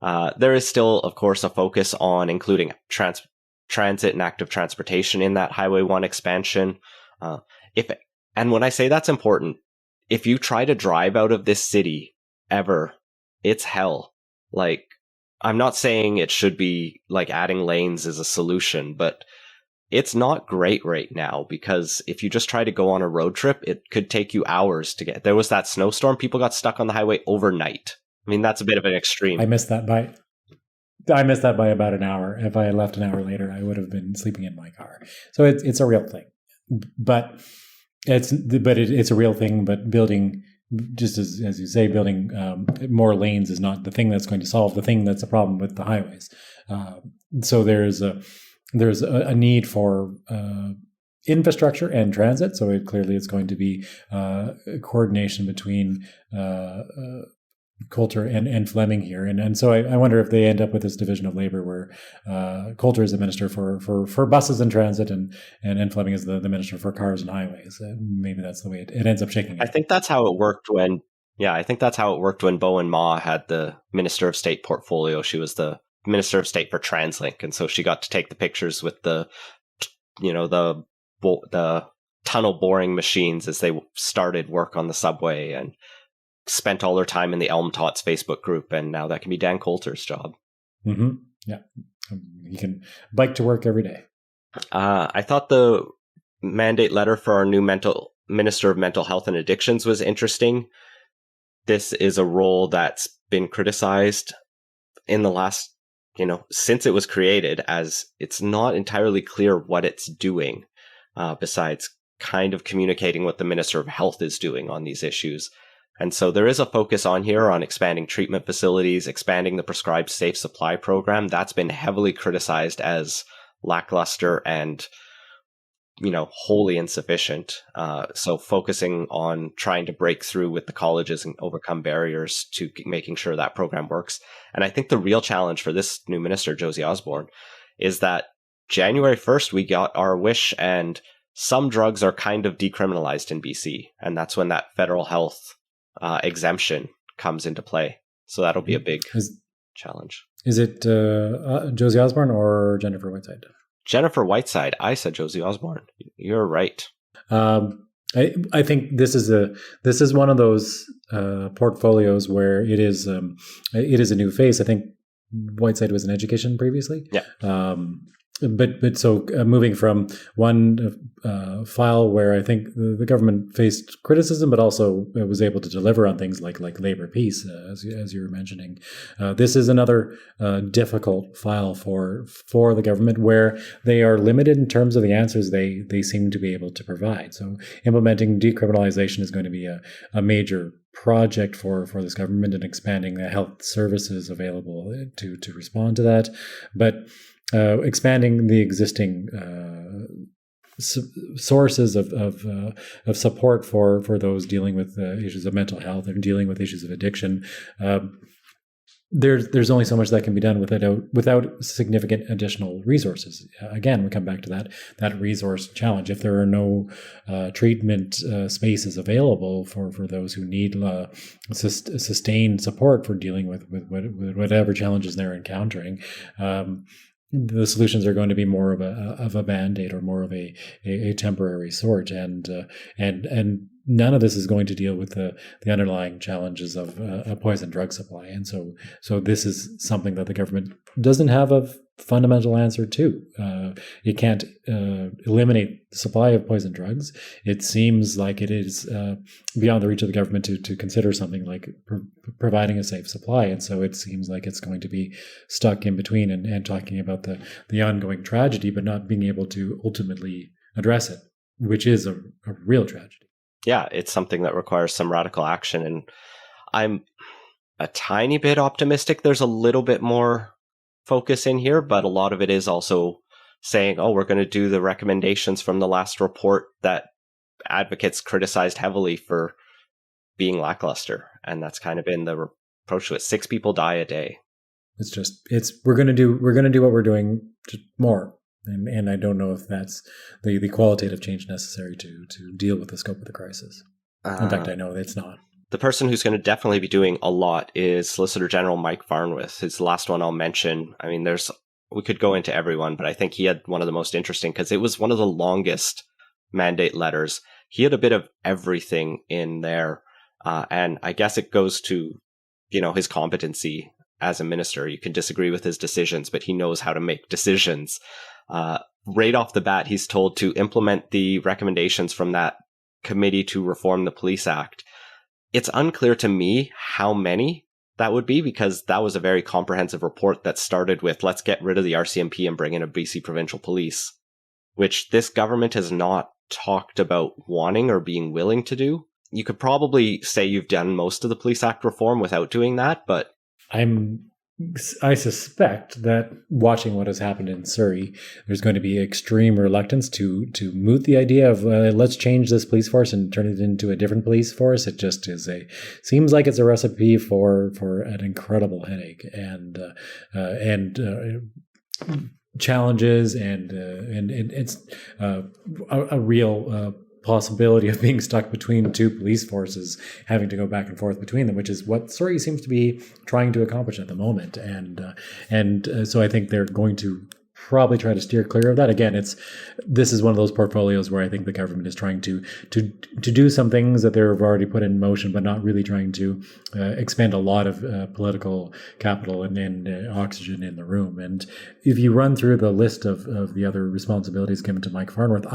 There is still, of course, a focus on including transit and active transportation in that Highway 1 expansion. And when I say that's important, if you try to drive out of this city ever, it's hell. Like, I'm not saying it should be like adding lanes is a solution, but it's not great right now, because if you just try to go on a road trip, it could take you hours to get. There was that snowstorm, people got stuck on the highway overnight. I mean, that's a bit of an extreme. I missed that by about an hour. If I had left an hour later, I would have been sleeping in my car. So it's a real thing, but it's a real thing. But building, just as you say, building more lanes is not the thing that's going to solve the thing that's a problem with the highways. So there's a need for infrastructure and transit. So it's going to be coordination between Coulter and Fleming here. And so I wonder if they end up with this division of labor where Coulter is the minister for buses and transit, and Fleming is the minister for cars and highways. Maybe that's the way it ends up shaking out. I think that's how it worked when Bowen Ma had the Minister of State portfolio. She was the Minister of State for TransLink, and so she got to take the pictures with the tunnel boring machines as they started work on the subway, and spent all their time in the Elm Tots Facebook group, and now that can be Dan Coulter's job. Mm-hmm. Yeah, he can bike to work every day. I thought the mandate letter for our new Minister of Mental Health and Addictions was interesting. This is a role that's been criticized in the last, since it was created, as it's not entirely clear what it's doing, besides kind of communicating what the Minister of Health is doing on these issues. And so there is a focus on here on expanding treatment facilities, expanding the prescribed safe supply program. That's been heavily criticized as lackluster and, wholly insufficient. So focusing on trying to break through with the colleges and overcome barriers to making sure that program works. And I think the real challenge for this new minister, Josie Osborne, is that January 1st, we got our wish, and some drugs are kind of decriminalized in BC. And that's when that federal health exemption comes into play. So that'll be a big challenge. Is it Josie Osborne or Jennifer Whiteside? Jennifer Whiteside. I said Josie Osborne. You're right. I think this is one of those portfolios where it is a new face. I think Whiteside was in education previously. Yeah. But so moving from one file where I think the government faced criticism, but also was able to deliver on things like labor peace, as you were mentioning. This is another difficult file for the government, where they are limited in terms of the answers they seem to be able to provide. So implementing decriminalization is going to be a major project for this government, and expanding the health services available to respond to that. But expanding the existing sources of support for those dealing with issues of mental health and dealing with issues of addiction. There's only so much that can be done without significant additional resources. Again, we come back to that resource challenge. If there are no treatment spaces available for those who need sustained support for dealing with whatever challenges they're encountering, the solutions are going to be more of a band-aid, or more of a temporary sort, and none of this is going to deal with the underlying challenges of a poison drug supply. And so this is something that the government doesn't have a fundamental answer to. It can't eliminate the supply of poison drugs. It seems like it is beyond the reach of the government to consider something like providing a safe supply. And so it seems like it's going to be stuck in between and talking about the ongoing tragedy, but not being able to ultimately address it, which is a real tragedy. Yeah, it's something that requires some radical action. And I'm a tiny bit optimistic there's a little bit more focus in here, but a lot of it is also saying, we're going to do the recommendations from the last report that advocates criticized heavily for being lackluster. And that's kind of been the approach to it. 6 people die a day. We're going to do what we're doing more. And I don't know if that's the qualitative change necessary to deal with the scope of the crisis. In fact, I know it's not. The person who's going to definitely be doing a lot is Solicitor General Mike Farnworth. His last one I'll mention. I mean, we could go into everyone, but I think he had one of the most interesting, because it was one of the longest mandate letters. He had a bit of everything in there. And I guess it goes to, his competency as a minister. You can disagree with his decisions, but he knows how to make decisions. Right off the bat, he's told to implement the recommendations from that committee to reform the Police Act. It's unclear to me how many that would be, because that was a very comprehensive report that started with, let's get rid of the RCMP and bring in a BC Provincial Police, which this government has not talked about wanting or being willing to do. You could probably say you've done most of the Police Act reform without doing that, but I suspect that watching what has happened in Surrey, there's going to be extreme reluctance to moot the idea of let's change this police force and turn it into a different police force. It just seems like it's a recipe for an incredible headache and challenges and it's a real possibility of being stuck between 2 police forces, having to go back and forth between them, which is what Surrey seems to be trying to accomplish at the moment. And so I think they're going to probably try to steer clear of that. Again, this is one of those portfolios where I think the government is trying to do some things that they've already put in motion, but not really trying to expend a lot of political capital and oxygen in the room. And if you run through the list of the other responsibilities given to Mike Farnworth,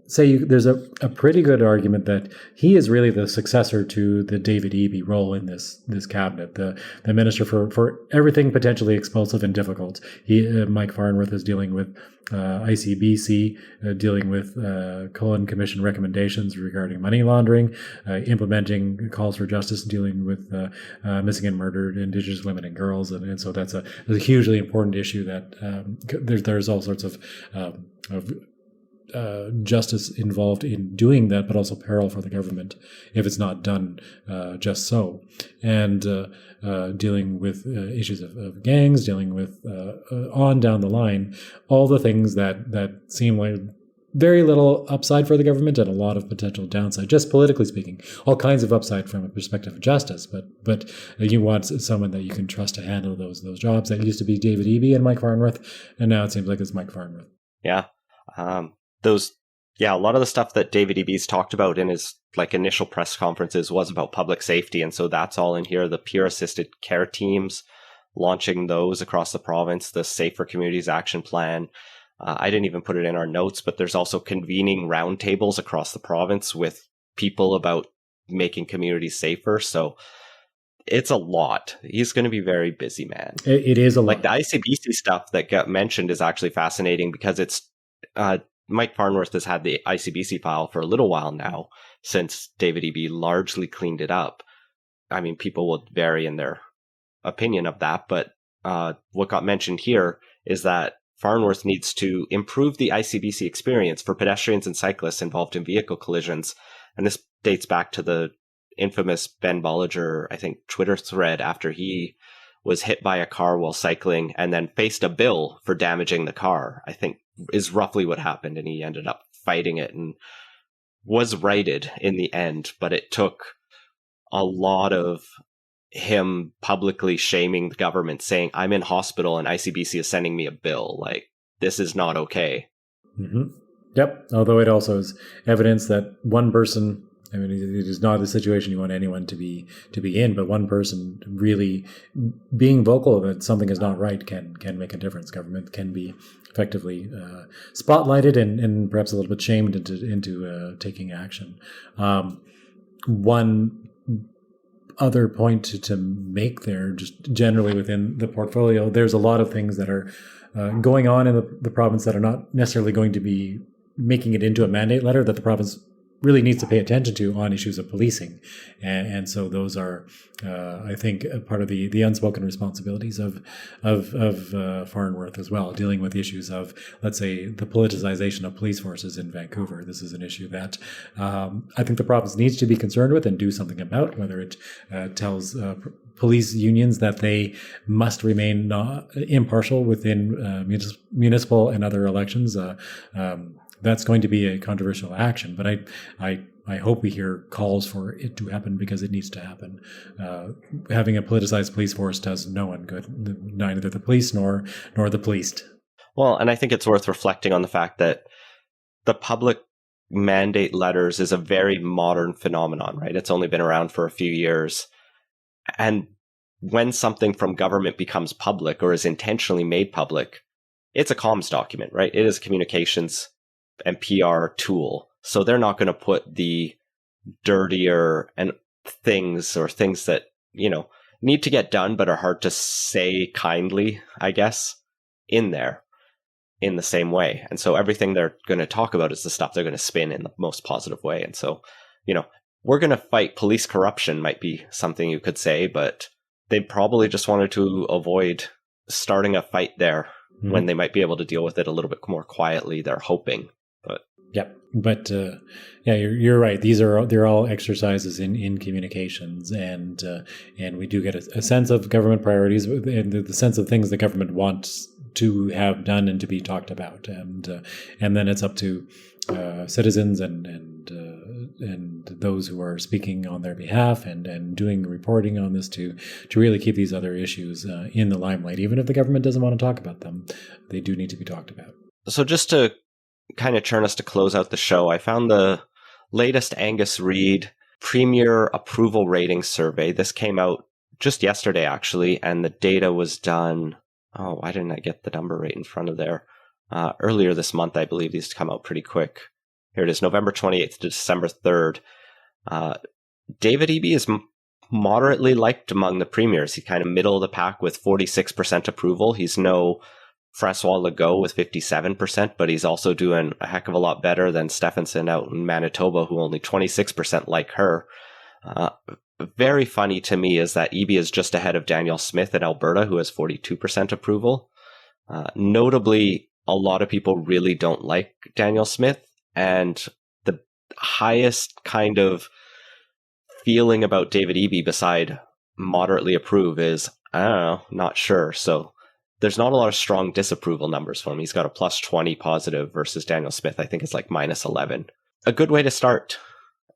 say there's a pretty good argument that he is really the successor to the David Eby role in this cabinet, the minister for everything potentially explosive and difficult. Mike Farnworth is dealing with ICBC, dealing with Cullen Commission recommendations regarding money laundering, implementing calls for justice, dealing with missing and murdered Indigenous women and girls, and so that's a hugely important issue that there's all sorts of justice involved in doing that, but also peril for the government if it's not done just so. And dealing with issues of gangs, dealing with on down the line, all the things that seem like very little upside for the government and a lot of potential downside, just politically speaking. All kinds of upside from a perspective of justice, but you want someone that you can trust to handle those jobs. That used to be David Eby and Mike Farnworth, and now it seems like it's Mike Farnworth. Yeah. A lot of the stuff that David Eby's talked about in his initial press conferences was about public safety, and so that's all in here. The peer assisted care teams, launching those across the province, the Safer Communities Action Plan. I didn't even put it in our notes, but there's also convening roundtables across the province with people about making communities safer. So it's a lot. He's going to be very busy, man. It is a lot. The ICBC stuff that got mentioned is actually fascinating because it's Mike Farnworth has had the ICBC file for a little while now, since David Eby largely cleaned it up. I mean, people will vary in their opinion of that, but what got mentioned here is that Farnworth needs to improve the ICBC experience for pedestrians and cyclists involved in vehicle collisions. And this dates back to the infamous Ben Bolliger, I think, Twitter thread after he was hit by a car while cycling and then faced a bill for damaging the car, I think is roughly what happened. And he ended up fighting it and was righted in the end. But it took a lot of him publicly shaming the government, saying, I'm in hospital and ICBC is sending me a bill. This is not okay. Mm-hmm. Yep. Although it also is evidence that one person, I mean, it is not the situation you want anyone to be in, but one person really being vocal that something is not right can make a difference. Government can be effectively spotlighted and perhaps a little bit shamed into taking action. One other point to make there, just generally within the portfolio, there's a lot of things that are going on in the province that are not necessarily going to be making it into a mandate letter that the province really needs to pay attention to on issues of policing. And so those are, I think, part of the unspoken responsibilities of Farnworth as well, dealing with issues of, let's say, the politicization of police forces in Vancouver. This is an issue that I think the province needs to be concerned with and do something about, whether it tells police unions that they must remain impartial within municipal and other elections. That's going to be a controversial action, but I hope we hear calls for it to happen because it needs to happen. Having a politicized police force does no one good, neither the police nor the policed. Well, and I think it's worth reflecting on the fact that the public mandate letters is a very modern phenomenon, right? It's only been around for a few years. And when something from government becomes public or is intentionally made public, it's a comms document, right? It is communications and PR tool. So they're not going to put the dirtier and things that, need to get done but are hard to say kindly, I guess, in there in the same way. And so everything they're going to talk about is the stuff they're going to spin in the most positive way. And so, we're going to fight police corruption might be something you could say, but they probably just wanted to avoid starting a fight there when they might be able to deal with it a little bit more quietly. They're hoping. But you're right. They're all exercises in communications, and we do get a sense of government priorities and the sense of things the government wants to have done and to be talked about, and then it's up to citizens and those who are speaking on their behalf and doing reporting on this to really keep these other issues in the limelight. Even if the government doesn't want to talk about them, they do need to be talked about. So just to kind of turn us to close out the show, I found the latest Angus Reid Premier Approval Rating Survey. This came out just yesterday, actually, and the data was done. Oh, why didn't I get the number right in front of there? Earlier this month, I believe. These come out pretty quick. Here it is, November 28th to December 3rd. David Eby is moderately liked among the premiers. He's kind of middle of the pack with 46% approval. He's no Francois Legault with 57%, but he's also doing a heck of a lot better than Stephenson out in Manitoba, who only 26% like her. Very funny to me is that Eby is just ahead of Danielle Smith in Alberta, who has 42% approval. Notably, a lot of people really don't like Danielle Smith, and the highest kind of feeling about David Eby beside moderately approve is, I don't know, not sure. So there's not a lot of strong disapproval numbers for him. He's got a plus 20 positive versus Danielle Smith. I think it's like minus 11. A good way to start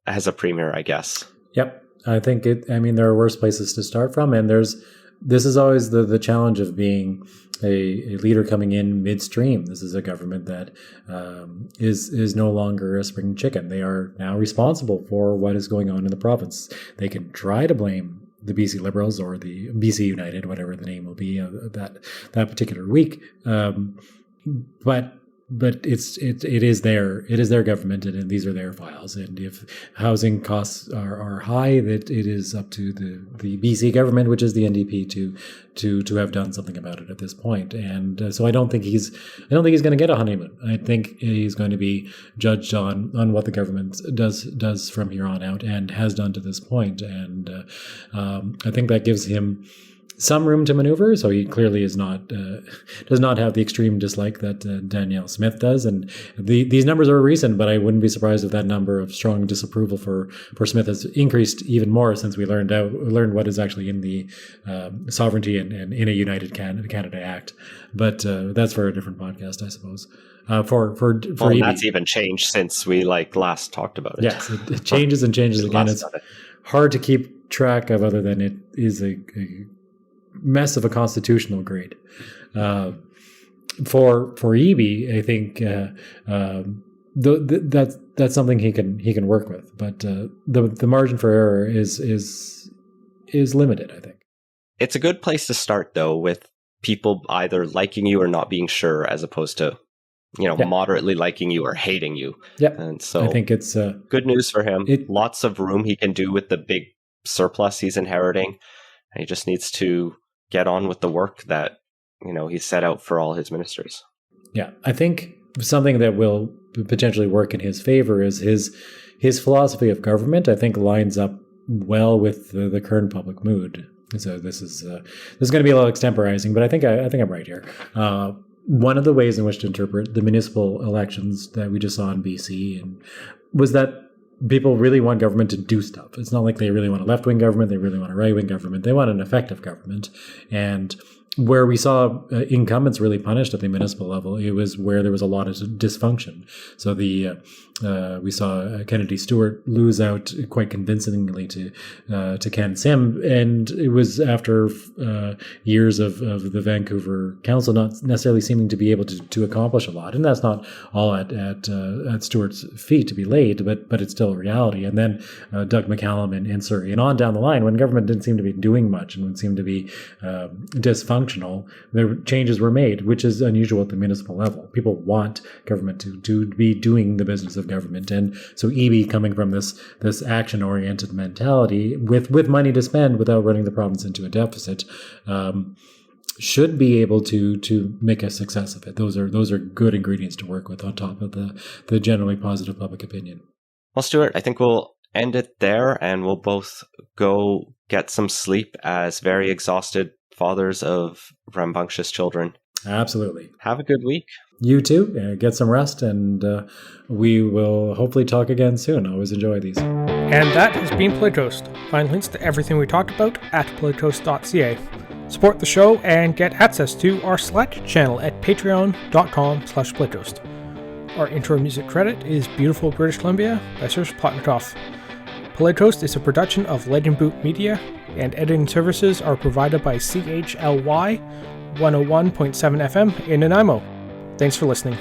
as a premier, I guess. Yep. I think there are worse places to start from. And this is always the challenge of being a leader coming in midstream. This is a government that is no longer a spring chicken. They are now responsible for what is going on in the province. They can try to blame the BC Liberals or the BC United, whatever the name will be that particular week. But it is their government, and these are their files. And if housing costs are high, that it is up to the BC government, which is the NDP, to have done something about it at this point. And so I don't think he's going to get a honeymoon. I think he's going to be judged on what the government does from here on out and has done to this point. And I think that gives him some room to maneuver, so he clearly does not have the extreme dislike that Danielle Smith does. And these numbers are recent, but I wouldn't be surprised if that number of strong disapproval for Smith has increased even more since we learned what is actually in the Sovereignty and in a United Canada Act. But that's for a different podcast, I suppose. That's even changed since we last talked about it. Yes, it changes and changes again. It's hard to keep track of, other than it is a mess of a constitutional grade. For Eby, I think that's something he can work with, but the margin for error is limited, I think. It's a good place to start, though, with people either liking you or not being sure, as opposed to moderately liking you or hating you. Yeah, and so I think it's good news for him. Lots of room he can do with the big surplus he's inheriting. And he just needs to get on with the work that, he set out for all his ministers. Yeah, I think something that will potentially work in his favor is his philosophy of government, I think, lines up well with the current public mood. So this is going to be a little extemporizing, but I think I'm right here. One of the ways in which to interpret the municipal elections that we just saw in BC was that people really want government to do stuff. It's not like they really want a left-wing government. They really want a right-wing government. They want an effective government. And where we saw incumbents really punished at the municipal level, it was where there was a lot of dysfunction. So we saw Kennedy Stewart lose out quite convincingly to Ken Sim, and it was after years of the Vancouver Council not necessarily seeming to be able to accomplish a lot. And that's not all at Stewart's feet to be laid, but it's still a reality. And then Doug McCallum in Surrey, and on down the line, when government didn't seem to be doing much and seemed to be dysfunctional, the changes were made, which is unusual at the municipal level. People want government to be doing the business of government. And so Eby, coming from this action-oriented mentality with money to spend without running the province into a deficit, should be able to make a success of it. Those are good ingredients to work with on top of the generally positive public opinion. Well, Stewart, I think we'll end it there, and we'll both go get some sleep as very exhausted fathers of rambunctious children. Absolutely. Have a good week. You too. Get some rest, and we will hopefully talk again soon. I always enjoy these. And that has been Playtoast. Find links to everything we talked about at playtoast.ca. Support the show and get access to our Slack channel at patreon.com/playtoast. Our intro music credit is Beautiful British Columbia by Serge Plotnikoff. Playtoast is a production of Legend Boot Media, and editing services are provided by CHLY 101.7 FM in Nanaimo. Thanks for listening.